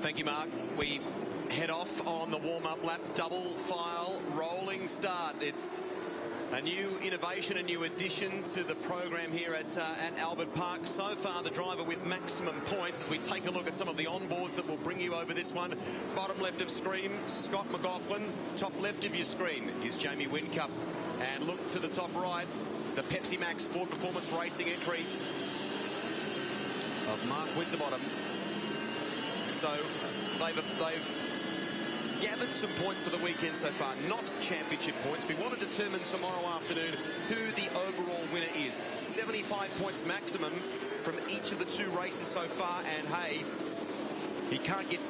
Thank you, Mark. We head off on the warm-up lap, double file, rolling start. It's a new innovation, a new addition to the program here at Albert Park. So far, the driver with maximum points, as we take a look at some of the onboards that will bring you over this one. Bottom left of screen, Scott McLaughlin. Top left of your screen is Jamie Whincup. And look to the top right, the Pepsi Max Ford Performance Racing entry of Mark Winterbottom. So they've gathered some points for the weekend so far, not championship points. We want to determine tomorrow afternoon who the overall winner is. 75 points maximum from each of the two races so far, and hey, he can't get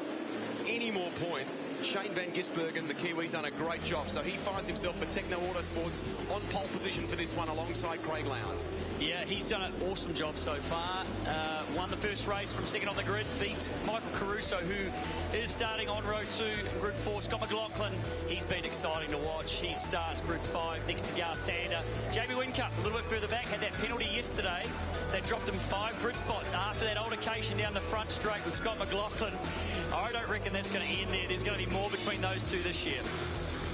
any more points. Shane van Gisbergen, the Kiwi's done a great job, so he finds himself for Techno Autosports on pole position for this one alongside Craig Lowndes. Yeah, he's done an awesome job so far. Won the first race from second on the grid, beat Michael Caruso, who is starting on row 2 in Group 4. Scott McLaughlin, he's been exciting to watch. He starts Group 5 next to Garth Tander. Jamie Whincup, a little bit further back, had that penalty yesterday that dropped him 5 grid spots after that altercation down the front straight with Scott McLaughlin. I don't reckon that's going to end there. There's going to be more between those two this year.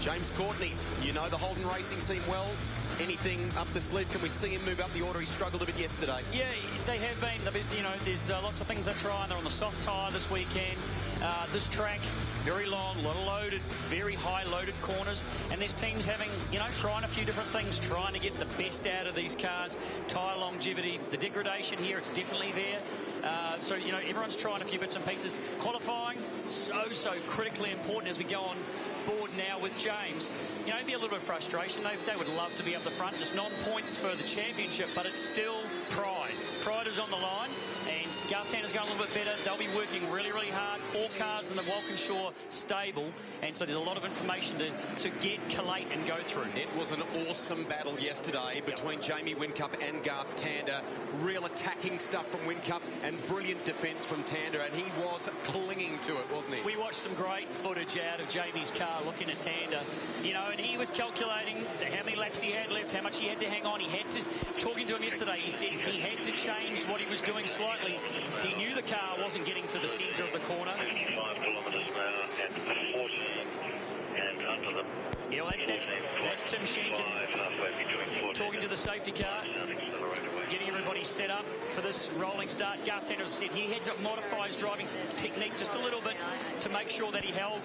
James Courtney, you know the Holden Racing team well. Anything up the sleeve? Can we see him move up the order? He struggled a bit yesterday. Yeah, they have been. You know, there's lots of things they're trying. They're on the soft tyre this weekend. This track, very long, a lot of loaded, very high loaded corners. And there's teams having, you know, trying a few different things, trying to get the best out of these cars. Tyre longevity, the degradation here, it's definitely there. So, you know, everyone's trying a few bits and pieces. Qualifying, so critically important as we go on board now with James. You know, it'd be a little bit of frustration. They would love to be up the front. It's non-points for the championship, but it's still pride. Pride is on the line, and Garth Tander's going a little bit better. They'll be working really, really hard. 4 cars in the Walkinshaw stable, and so there's a lot of information to get, collate, and go through. It was an awesome battle yesterday between Jamie Whincup and Garth Tander. Real attacking stuff from Whincup and brilliant defence from Tander, and he was clinging to it, wasn't he? We watched some great footage out of Jamie's car looking at Tander, you know, and he was calculating how many laps he had left, how much he had to hang on. He had to, talking to him yesterday, he said he had to change what he was doing slightly. He knew the car wasn't getting to the centre of the corner. 85 kilometres an hour at 40 and under the... Yeah, well, that's Tim Shenkin talking to the safety car, getting everybody set up for this rolling start. Garth Tander said he had to modify his driving technique just a little bit to make sure that he held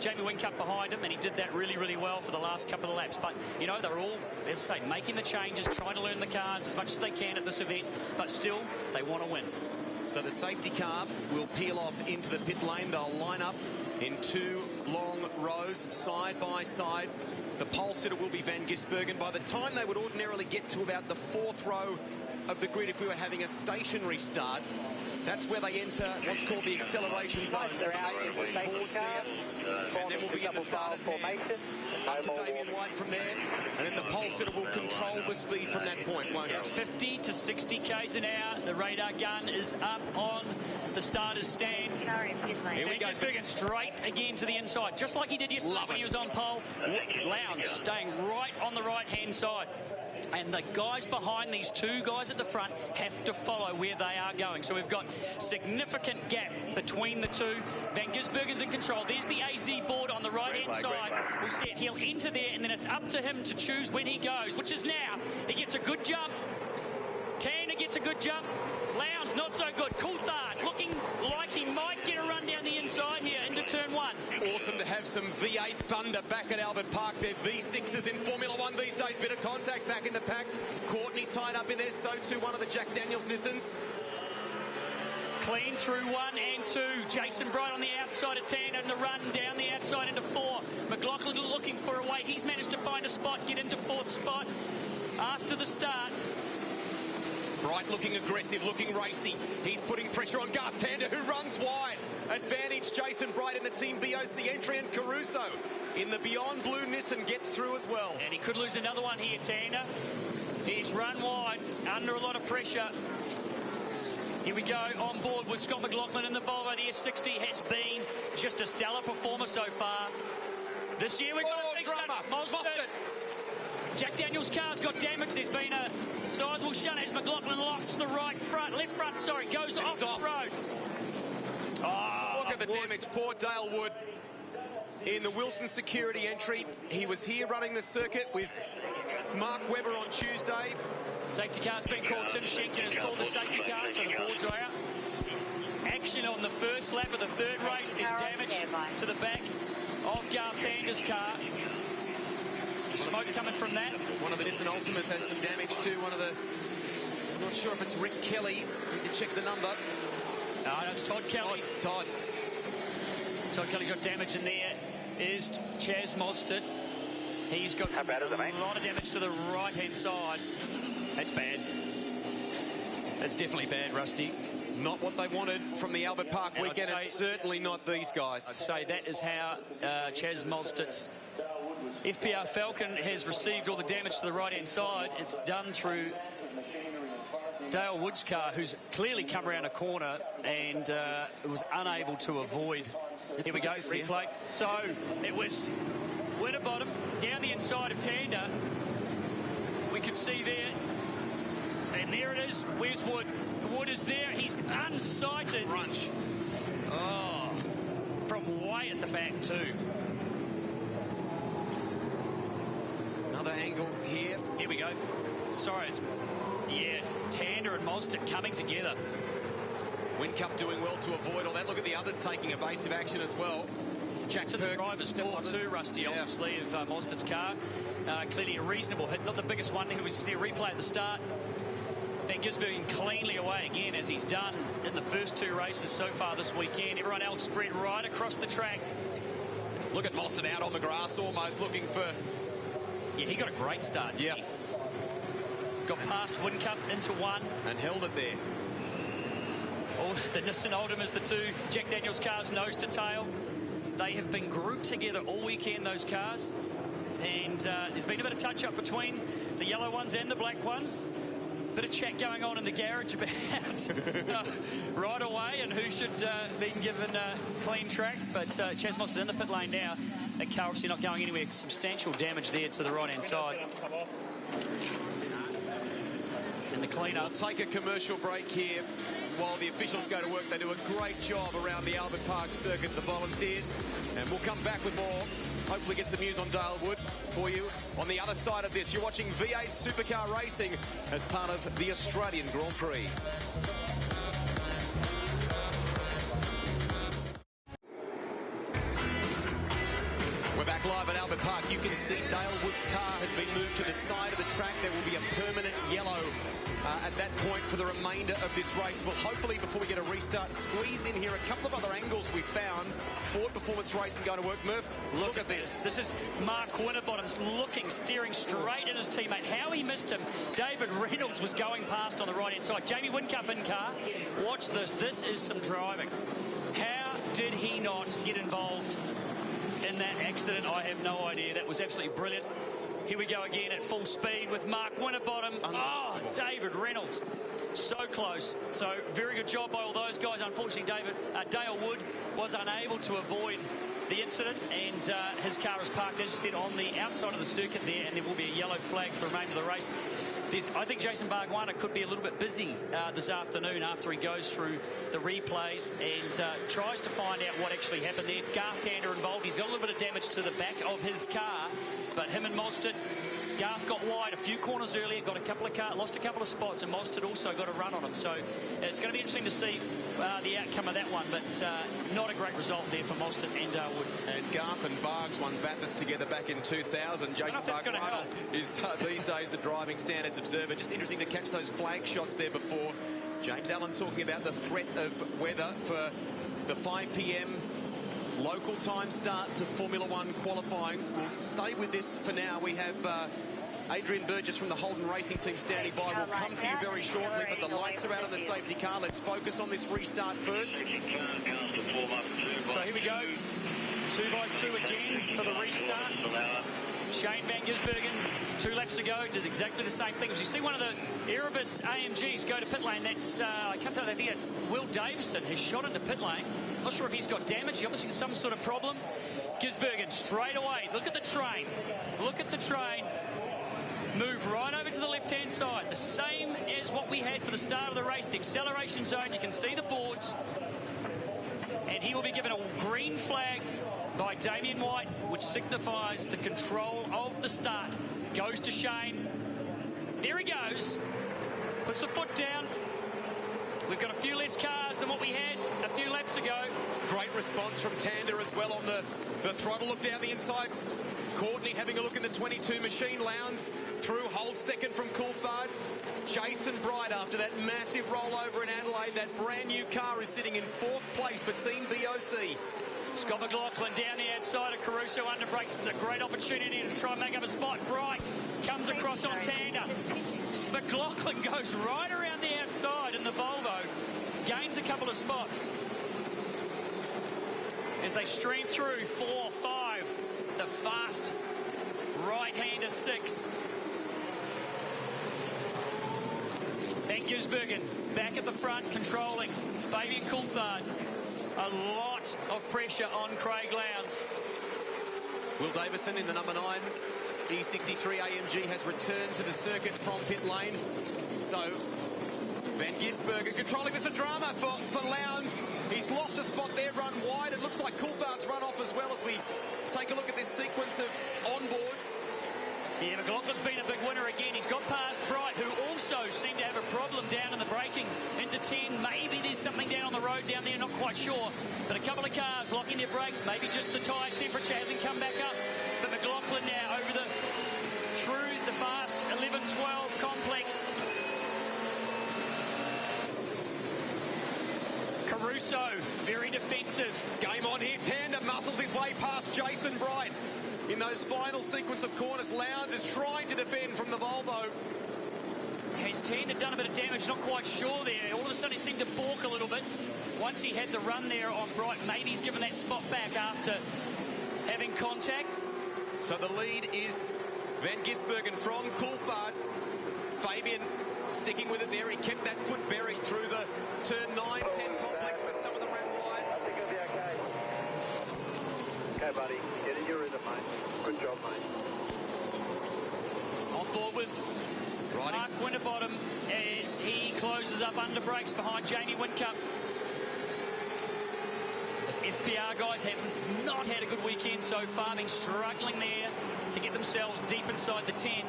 Jamie Whincup behind him, and he did that really, really well for the last couple of laps. But, you know, they're all, as I say, making the changes, trying to learn the cars as much as they can at this event, but still, they want to win. So the safety car will peel off into the pit lane. They'll line up in 2 long rows, side by side. The pole sitter will be Van Gisbergen. By the time they would ordinarily get to about the 4th row of the grid, if we were having a stationary start, that's where they enter what's called the acceleration zone. So the ASE boards there, and then we'll be in the starter's hands. Up to Damien White from there, and then the pole sitter will control the speed from that point, won't it? 50 to 60 k's an hour. The radar gun is up on the starter's stand. Here we go. Gisbergen straight again to the inside, just like he did yesterday when he was on pole. Lowndes staying right on the right-hand side. And the guys behind these 2 guys at the front have to follow where they are going. So we've got significant gap between the 2. Van Gisbergen's in control. There's the AZ board on the right-hand side. We'll see it. He'll enter there, and then it's up to him to choose when he goes, which is now. He gets a good jump. Tander gets a good jump. Lowndes not so good. Coulthard looking like he might get a run down the inside here into turn 1. Awesome to have some V8 thunder back at Albert Park. They're V6s in Formula 1 these days. Bit of contact back in the pack. Courtney tied up in there, so too one of the Jack Daniels Nissans. Clean through 1 and 2. Jason Bright on the outside of Tander and the run down the outside into 4. McLaughlin looking for a way. He's managed to find a spot, get into 4th spot after the start. Bright looking aggressive, looking racy. He's putting pressure on Garth Tander, who runs wide. Advantage Jason Bright in the Team BOC entry, and Caruso in the Beyond Blue Nissan gets through as well. And he could lose another one here, Tander. He's run wide, under a lot of pressure. Here we go, on board with Scott McLaughlin in the Volvo. The S60 has been just a stellar performer so far. This year we've got a big Mostert. Jack Daniels' car's got damaged. There's been a sizable shunt as McLaughlin locks the left front, sorry, goes off the road. Oh, the damage. Poor Dale Wood in the Wilson security entry. He was here running the circuit with Mark Webber on Tuesday. Safety car's been called. Tim Schenken has called the safety car, so the boards are out. Action on the first lap of the third race. There's damage to the back of Garth Tander's car. Smoke coming from that. One of the Nissan Altimas has some damage too. One of the, I'm not sure if it's Rick Kelly. You can check the number. No, it's Todd Kelly. It's Todd. Todd Kelly got damage in there. Is Chaz Mostert. He's got a lot of damage to the right-hand side. That's bad. That's definitely bad, Rusty. Not what they wanted from the Albert Park weekend. It's certainly not these guys. I'd say that is how Chaz Mostert's FPR Falcon has received all the damage to the right-hand side. It's done through Dale Wood's car, who's clearly come around a corner and was unable to avoid. Here we go, replay. So it was Winterbottom down the inside of Tander. We could see there. And there it is. Where's Wood? Wood is there. He's unsighted. Crunch. Oh, from way at the back too. Another angle here. Here we go. Sorry, it's, yeah, Tander and Mostert coming together. Whincup doing well to avoid all that. Look at the others taking evasive action as well. Jack to the driver's fault too, Rusty, obviously, of Mostert's car. Clearly a reasonable hit, not the biggest one. Here we see a replay at the start. Van Gisbergen cleanly away again, as he's done in the first two races so far this weekend. Everyone else spread right across the track. Look at Mostert out on the grass, almost looking for... Yeah, he got a great start. Yeah. Got past Whincup into one. And held it there. Oh, the Nissan Altimas, the two Jack Daniels cars, nose to tail. They have been grouped together all weekend, those cars. And there's been a bit of touch-up between the yellow ones and the black ones. Bit of chat going on in the garage about right away and who should be given a clean track. But Chaz Mostert in the pit lane now. That car obviously not going anywhere. Substantial damage there to the right-hand side. And the clean-up. We'll take a commercial break here while the officials go to work. They do a great job around the Albert Park circuit, the volunteers. And we'll come back with more. Hopefully get some news on Dale Wood for you. On the other side of this, you're watching V8 Supercar Racing as part of the Australian Grand Prix. We're back live at Albert Park. You can see Dale Wood's car has been moved to the side of the track. There will be a permanent yellow at that point for the remainder of this race. We'll hopefully, before we get a restart, squeeze in here a couple of other angles we found. Ford Performance Racing going to work. Murph, look at this. This is Mark Winterbottom's looking, steering straight at his teammate. How he missed him. David Reynolds was going past on the right-hand side. Jamie Whincup in car. Watch this. This is some driving. How did he not get involved in that accident? I have no idea. That was absolutely brilliant. Here we go again at full speed with Mark Winterbottom. Oh, David Reynolds. So close. So very good job by all those guys. Unfortunately, Dale Wood was unable to avoid the incident, and his car is parked, as you said, on the outside of the circuit there, and there will be a yellow flag for the remainder of the race. I think Jason Bargwanna could be a little bit busy this afternoon after he goes through the replays and tries to find out what actually happened there. Garth Tander involved. He's got a little bit of damage to the back of his car, but him and Mostert, Garth got wide a few corners earlier, got a couple of lost a couple of spots, and Mostert also got a run on him. So it's going to be interesting to see the outcome of that one, but not a great result there for Mostert and Wood. And Garth and Bargs won Bathurst together back in 2000. Jason Bargwanna is these days the driving standards observer. Just interesting to catch those flag shots there before. James Allen talking about the threat of weather for the 5 p.m. local time start to Formula One qualifying. We'll stay with this for now. We have Adrian Burgess from the Holden Racing Team standing by. We'll come to you very shortly, but the lights are out on the safety car. Let's focus on this restart first. So here we go. 2x2 again for the restart. Shane Van Gisbergen, 2 laps ago, did exactly the same thing. As you see one of the Erebus AMGs go to pit lane, that's, I can't tell, I think that's Will Davison has shot into pit lane. Not sure if he's got damage, obviously some sort of problem. Gisbergen straight away, look at the train. Look at the train. Move right over to the left-hand side. The same as what we had for the start of the race, the acceleration zone. You can see the boards. And And he will be given a green flag by Damien White, which signifies the control of the start. Goes to Shane. There he goes. Puts the foot down. We've got a few less cars than what we had a few laps ago. Great response from Tander as well on the throttle. Look down the inside. Courtney having a look in the 22 machine. Lowndes through, holds second from Coulthard. Jason Bright, after that massive rollover in Adelaide, that brand new car is sitting in 4th place for Team BOC. Scott McLaughlin down the outside of Caruso under brakes. It's a great opportunity to try and make up a spot. Bright comes across on Tander. McLaughlin goes right around the outside in the Volvo, gains a couple of spots. As they stream through 4, 5, the fast right-hander 6. Van Gisbergen back at the front, controlling. Fabian Coulthard. A lot of pressure on Craig Lowndes. Will Davison in the number 9 E63 AMG has returned to the circuit from pit lane. So Van Gisbergen controlling. There's a drama for Lowndes. He's lost a spot there, run wide. It looks like Coulthard's run off as well as we take a look at this sequence of onboards. Yeah, McLaughlin's been a big winner again. He's got past Bright, who also seemed to have a problem down in the braking into 10. Maybe there's something down on the road down there, not quite sure. But a couple of cars locking their brakes. Maybe just the tyre temperature hasn't come back up. But McLaughlin now through the fast 11-12 complex. Caruso, very defensive. Game on here. Tander muscles his way past Jason Bright. In those final sequence of corners, Lowndes is trying to defend from the Volvo. Has Tander done a bit of damage? Not quite sure there. All of a sudden he seemed to balk a little bit. Once he had the run there on Bright, maybe he's given that spot back after having contact. So the lead is Van Gisbergen from Coulthard. Fabian sticking with it there. He kept that foot buried through the turn 9-10 complex where some of them ran wide. I think it'll be okay. Okay, buddy. Get in your rhythm, mate. Good job, mate. On board with Mark Winterbottom as he closes up under brakes behind Jamie Whincup. The FPR guys have not had a good weekend so far. Been struggling there to get themselves deep inside the 10.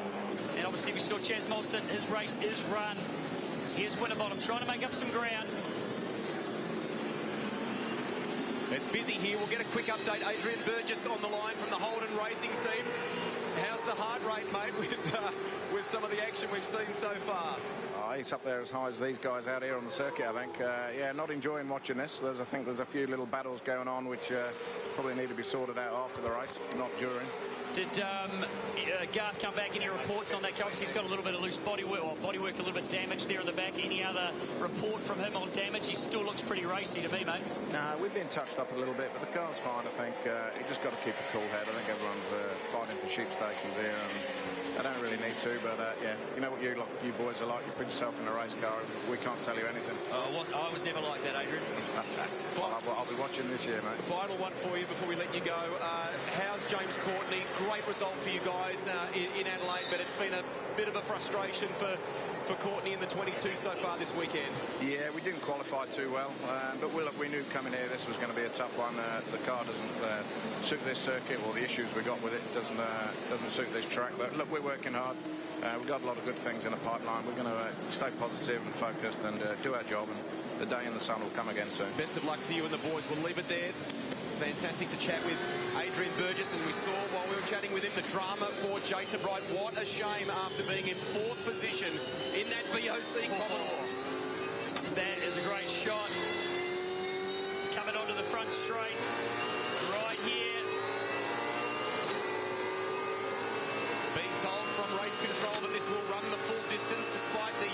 And obviously we saw Chaz Molston, his race is run. Here's Winterbottom trying to make up some ground. It's busy here. We'll get a quick update. Adrian Burgess on the line from the Holden Racing team. How's the heart rate, mate, with some of the action we've seen so far? Oh, he's up there as high as these guys out here on the circuit, I think. Yeah, not enjoying watching this. I think there's a few little battles going on which probably need to be sorted out after the race, not during. Did Garth come back? Any reports on that? Obviously, he's got a little bit of loose bodywork, or bodywork a little bit damaged there in the back. Any other report from him on damage? He still looks pretty racy to me, mate. No, we've been touched up a little bit, but the car's fine, I think. You just got to keep a cool head. I think everyone's fighting for sheep stations here, and I don't really need to, but yeah, you know what you boys are like. You put yourself in a race car, we can't tell you anything. I was never like that, Adrian. I'll be watching this year, mate. Final one for you before we let you go. How's James Courtney? Great result for you guys in Adelaide, but it's been a bit of a frustration for Courtney in the 22 so far this weekend. Yeah, we didn't qualify too well, but we knew coming here this was going to be a tough one. The car doesn't suit this circuit, or the issues we got with it doesn't suit this track. But look, we're working hard. We've got a lot of good things in the pipeline. We're going to stay positive and focused and do our job, and the day in the sun will come again soon. Best of luck to you and the boys. We'll leave it there. Fantastic to chat with Adrian Burgess, and we saw while we were chatting with him the drama for Jason Bright. What a shame after being in 4th position in that VOC Commodore. That is a great shot. Coming onto the front straight right here. Being told from race control that this will run the full distance despite the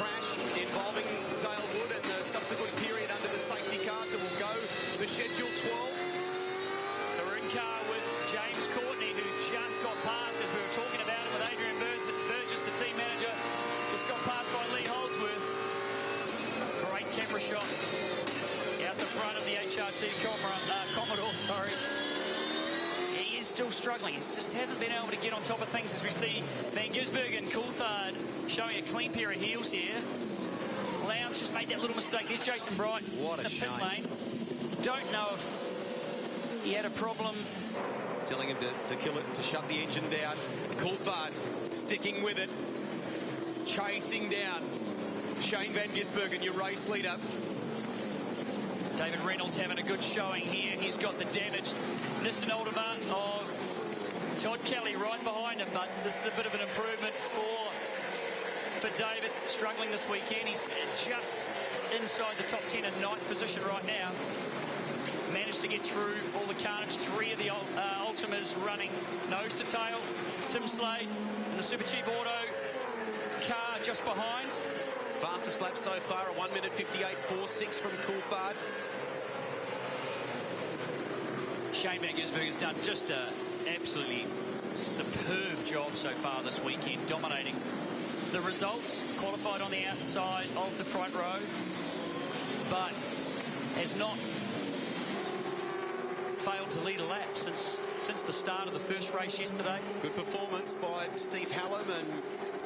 crash involving Dale Wood and the subsequent period under the safety car. So we'll go the schedule 12. So we're in car with James Courtney, who just got past, as we were talking about it with Adrian Burgess, the team manager, just got passed by Lee Holdsworth. Great camera shot out the front of the HRT Commodore, sorry. He is still struggling. He just hasn't been able to get on top of things, as we see Van Gisbergen and Coulthard showing a clean pair of heels here. Lowndes just made that little mistake. There's Jason Bright what in the pit lane. Don't know if he had a problem. Telling him to kill it, to shut the engine down. Coulthard sticking with it, chasing down Shane Van Gisbergen, your race leader. David Reynolds having a good showing here. He's got the damaged Nissan Altima of Todd Kelly right behind him, but this is a bit of an improvement for David. Struggling this weekend. He's just inside the top 10 in 9th position right now. Managed to get through all the carnage. 3 of the Altimas running nose to tail. Tim Slade and the Super Cheap Auto car just behind. Fastest lap so far, a 1 minute 58.46 from Coulthard. Shane Van Gisbergen has done just an absolutely superb job so far this weekend, dominating the results. Qualified on the outside of the front row, but has not failed to lead a lap since the start of the first race yesterday. Good performance by Steve Hallam and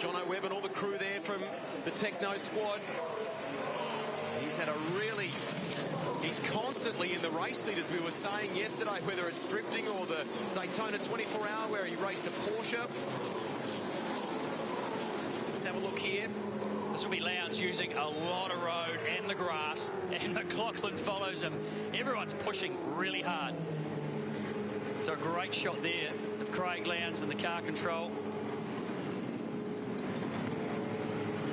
Jono Webb and all the crew there from the Techno squad. He's had a really... He's constantly in the race seat, as we were saying yesterday, whether it's drifting or the Daytona 24-hour where he raced a Porsche. Let's have a look here. This will be Lowndes using a lot of road and the grass, and McLaughlin follows him. Everyone's pushing really hard. So a great shot there of Craig Lowndes in the car control.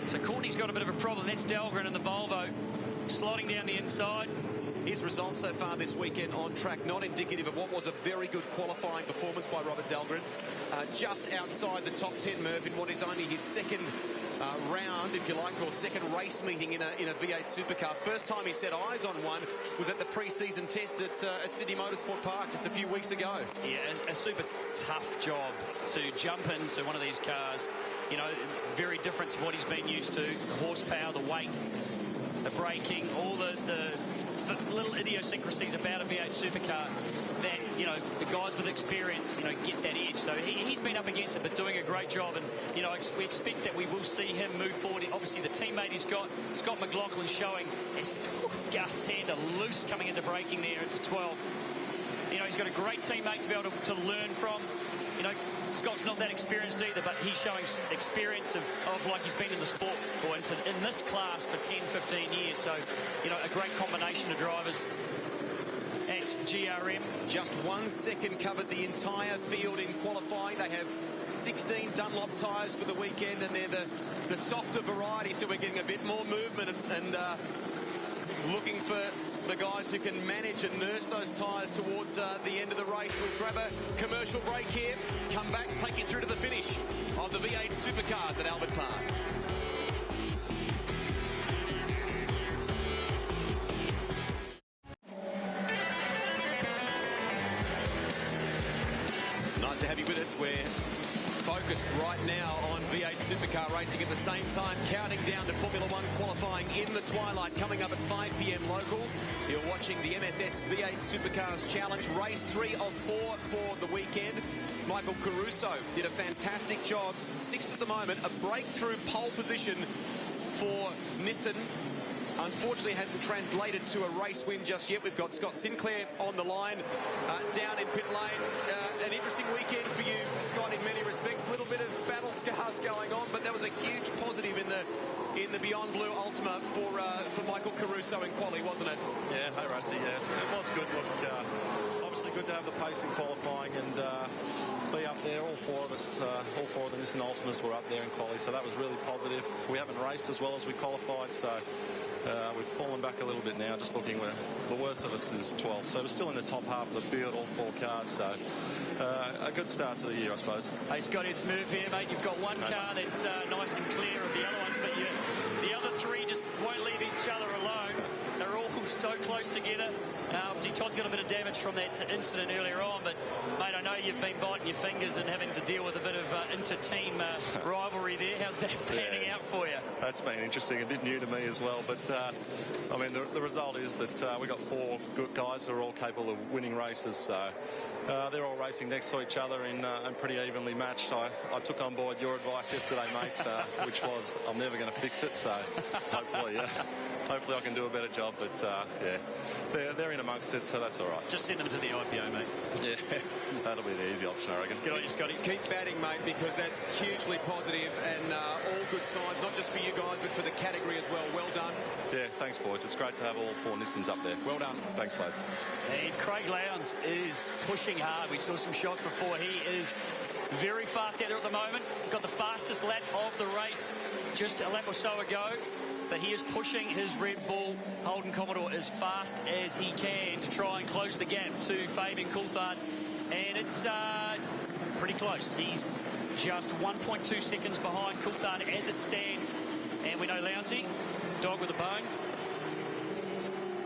So Courtney's got a bit of a problem. That's Dahlgren in the Volvo sliding down the inside. His results so far this weekend on track, not indicative of what was a very good qualifying performance by Robert Dahlgren. Just outside the top 10, Murph, in what is only his second round, if you like, or second race meeting in a V8 supercar. First time he set eyes on one was at the pre-season test at Sydney Motorsport Park just a few weeks ago. Yeah, a super tough job to jump into one of these cars. You know, very different to what he's been used to. The horsepower, the weight, the braking, all the little idiosyncrasies about a V8 supercar that, you know, the guys with experience, you know, get that edge. So he's been up against it, but doing a great job. And, you know, we expect that we will see him move forward. Obviously, the teammate he's got, Scott McLaughlin, showing his Garth Tander loose coming into braking there into 12. You know, he's got a great teammate to be able to learn from. You know, Scott's not that experienced either, but he's showing experience of like he's been in the sport or in this class for 10, 15 years. So, you know, a great combination of drivers at GRM. Just 1 second covered the entire field in qualifying. They have 16 Dunlop tyres for the weekend, and they're the softer variety, so we're getting a bit more movement and looking for the guys who can manage and nurse those tyres towards the end of the race. We'll grab a commercial break here, come back, take you through to the finish of the V8 Supercars at Albert Park. Nice to have you with us. We're focused right now on V8 Supercar racing at the same time, counting down to Formula One qualifying in the twilight, coming up at 5 p.m. local. You're watching the MSS V8 Supercars Challenge, race 3 of 4 for the weekend. Michael Caruso did a fantastic job, 6th at the moment, a breakthrough pole position for Nissan. Unfortunately, it hasn't translated to a race win just yet. We've got Scott Sinclair on the line down in pit lane. An interesting weekend for you, Scott, in many respects. A little bit of battle scars going on, but that was a huge positive in the Beyond Blue Ultima for Michael Caruso in quali, wasn't it? Yeah, hey Rusty, yeah, it was good. Look, obviously good to have the pace in qualifying and be up there. All four of us, all four of the Nissan Ultimas were up there in quali, so that was really positive. We haven't raced as well as we qualified, so we've fallen back a little bit now, just looking where the worst of us is 12. So we're still in the top half of the field, all 4 cars, so a good start to the year, I suppose. Hey, Scott, it's Murph here, mate. You've got one car that's nice and clear of the other ones, but the other 3 just won't leave each other alone. They're all so close together. Obviously, Todd's got a bit of damage from that incident earlier on, but, mate, I know you've been biting your fingers and having to deal with a bit of inter-team rivalry there. How's that panning out for you? That's been interesting, a bit new to me as well, but, I mean, the result is that we got 4 good guys who are all capable of winning races, so they're all racing next to each other and pretty evenly matched. I took on board your advice yesterday, mate, which was I'm never going to fix it, so hopefully, hopefully I can do a better job. But yeah, they're in amongst it, so that's all right. Just send them to the IPO, mate. Yeah, that'll be the easy option, I reckon. Good on you, Scotty. Keep batting, mate, because that's hugely positive and all good signs, not just for you guys, but for the category as well. Well done. Yeah, thanks, boys. It's great to have all 4 Nissans up there. Well done. Thanks, lads. And Craig Lowndes is pushing hard. We saw some shots before. He is very fast out there at the moment. Got the fastest lap of the race just a lap or so ago. But he is pushing his Red Bull Holden Commodore as fast as he can to try and close the gap to Fabian Coulthard. And it's pretty close. He's just 1.2 seconds behind Coulthard as it stands. And we know Lowndesy, dog with a bone.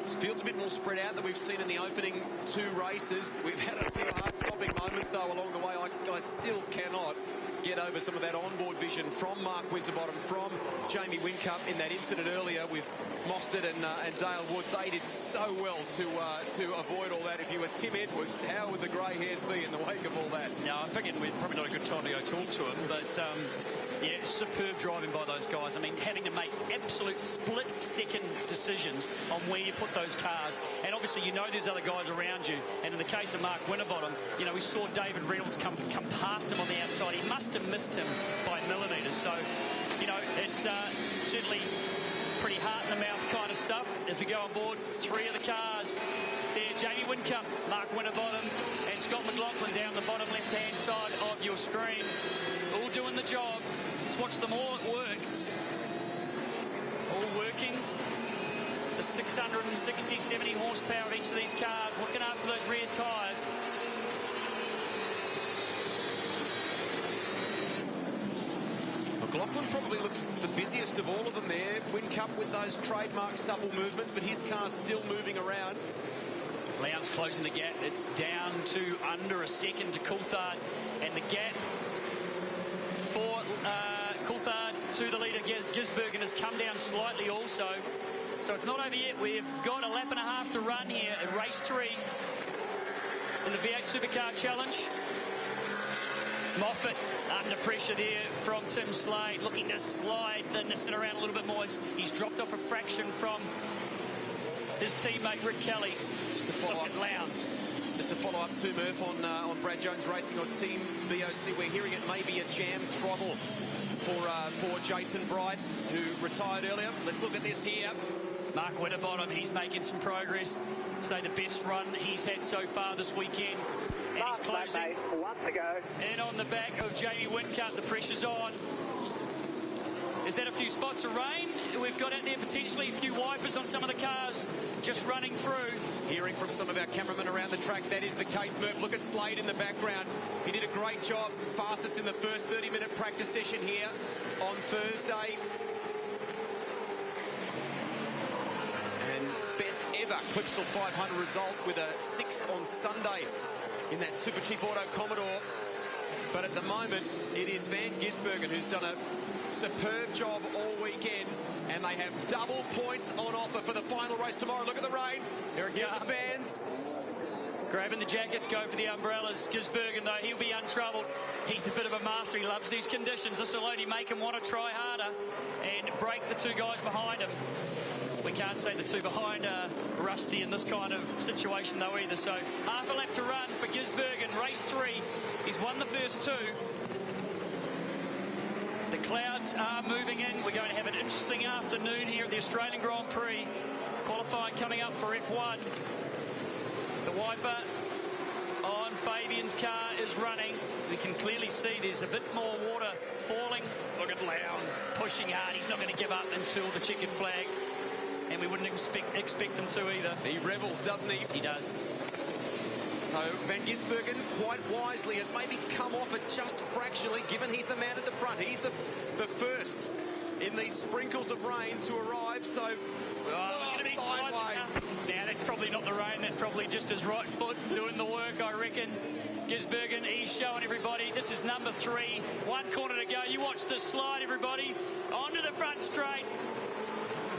This field's a bit more spread out than we've seen in the opening 2 races. We've had a few hard-stopping moments, though, along the way. I still cannot get over some of that onboard vision from Mark Winterbottom, from Jamie Whincup in that incident earlier with Mostert and Dale Wood. They did so well to avoid all that. If you were Tim Edwards, how would the grey hairs be in the wake of all that? No, I figured we're probably not a good time to go talk to him, but yeah, superb driving by those guys. I mean, having to make absolute split-second decisions on where you put those cars. And obviously, you know there's other guys around you. And in the case of Mark Winterbottom, you know, we saw David Reynolds come past him on the outside. He must have missed him by millimetres. So, you know, it's certainly pretty heart-in-the-mouth kind of stuff as we go on board. 3 of the cars there. Jamie Whincup, Mark Winterbottom, and Scott McLaughlin down the bottom left-hand side of your screen. All doing the job. Let's watch them all at work. All working. The 660, 70 horsepower of each of these cars, looking after those rear tyres. McLaughlin probably looks the busiest of all of them there. Whincup with those trademark supple movements, but his car's still moving around. Lowndes closing the gap. It's down to under a second to Coulthard, and the gap for Coulthard to the leader Gisbergen has come down slightly also. So it's not over yet. We've got a lap and a half to run here at race 3 in the V8 Supercar Challenge. Moffat under pressure there from Tim Slade, looking to slide the Nissan around a little bit more. He's dropped off a fraction from his teammate Rick Kelly. Just to follow up Lowndes. Just to follow up too, Murph, on Brad Jones Racing on Team VOC. We're hearing it may be a jam throttle for Jason Bright, who retired earlier. Let's look at this here. Mark Winterbottom, he's making some progress. Say the best run he's had so far this weekend. And he's closing. Mate, 1 to go. And on the back of Jamie Whincup, the pressure's on. Is that a few spots of rain we've got out there? Potentially a few wipers on some of the cars just running through. Hearing from some of our cameramen around the track, that is the case, Murph. Look at Slade in the background. He did a great job. Fastest in the first 30-minute practice session here on Thursday. And best ever Clipsal 500 result with a 6th on Sunday in that Super Cheap Auto Commodore. But at the moment, it is Van Gisbergen who's done a superb job all weekend, and they have double points on offer for the final race tomorrow. Look at the rain. Here it goes. The fans grabbing the jackets, go for the umbrellas. Gisbergen, though, he'll be untroubled. He's a bit of a master. He loves these conditions. This will only make him want to try harder and break the 2 guys behind him. We can't say the 2 behind are rusty in this kind of situation, though, either. So half a lap to run for Gisbergen. Race 3. He's won the first 2. The clouds are moving in. We're going to have an interesting afternoon here at the Australian Grand Prix. Qualifying coming up for F1. The wiper on Fabian's car is running. We can clearly see there's a bit more water falling. Look at Lowndes pushing hard. He's not going to give up until the checkered flag. And we wouldn't expect him to either. He rebels, doesn't he? He does. So Van Gisbergen, quite wisely, has maybe come off it just fractionally, given he's the man at the front. He's the first in these sprinkles of rain to arrive, so sideways. Now, that's probably not the rain. That's probably just his right foot doing the work, I reckon. Gisbergen, he's showing everybody. This is number 3. 1 corner to go. You watch this slide, everybody. Onto the front straight.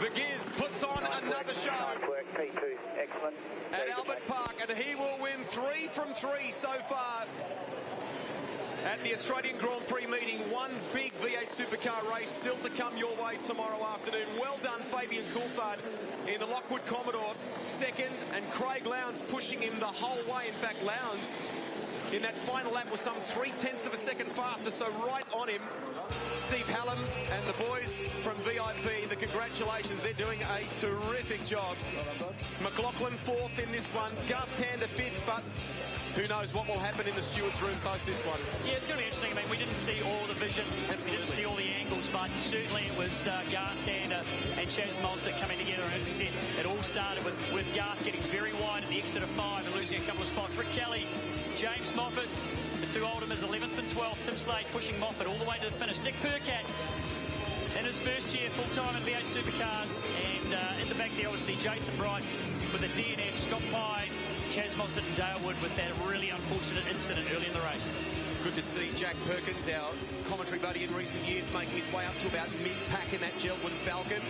Vergiz puts on another show. Nice work, P2. Excellent. At Albert Park, and he will win 3 from 3 so far. at the Australian Grand Prix meeting. One big V8 supercar race still to come your way tomorrow afternoon. Well done, Fabian Coulthard in the Lockwood Commodore, second, and Craig Lowndes pushing him the whole way. In fact, Lowndes in that final lap was some 0.3 of a second faster, so right on him. Steve Hallam and the boys from VIP, the congratulations, they're doing a terrific job. McLaughlin fourth in this one, Garth Tander fifth, but who knows what will happen in the stewards' room post this one. Yeah, it's going to be interesting. I mean, we didn't see all the vision. Absolutely. We didn't see all the angles, but certainly it was Garth Tander and Chaz Mostert coming together. And as I said, it all started with Garth getting very wide at the exit of 5 and losing a couple of spots. Rick Kelly, James Moffat, the two Oldhamers, 11th and 12th. Tim Slade pushing Moffat all the way to the finish. Nick Percat in his first year full-time in V8 Supercars. And in the back there, obviously, Jason Bright with the DNF, Scott Pye, Chaz Mostert and Dale Wood with that really unfortunate incident early in the race. Good to see Jack Perkins, our commentary buddy in recent years, making his way up to about mid-pack in that Gelwood Falcon.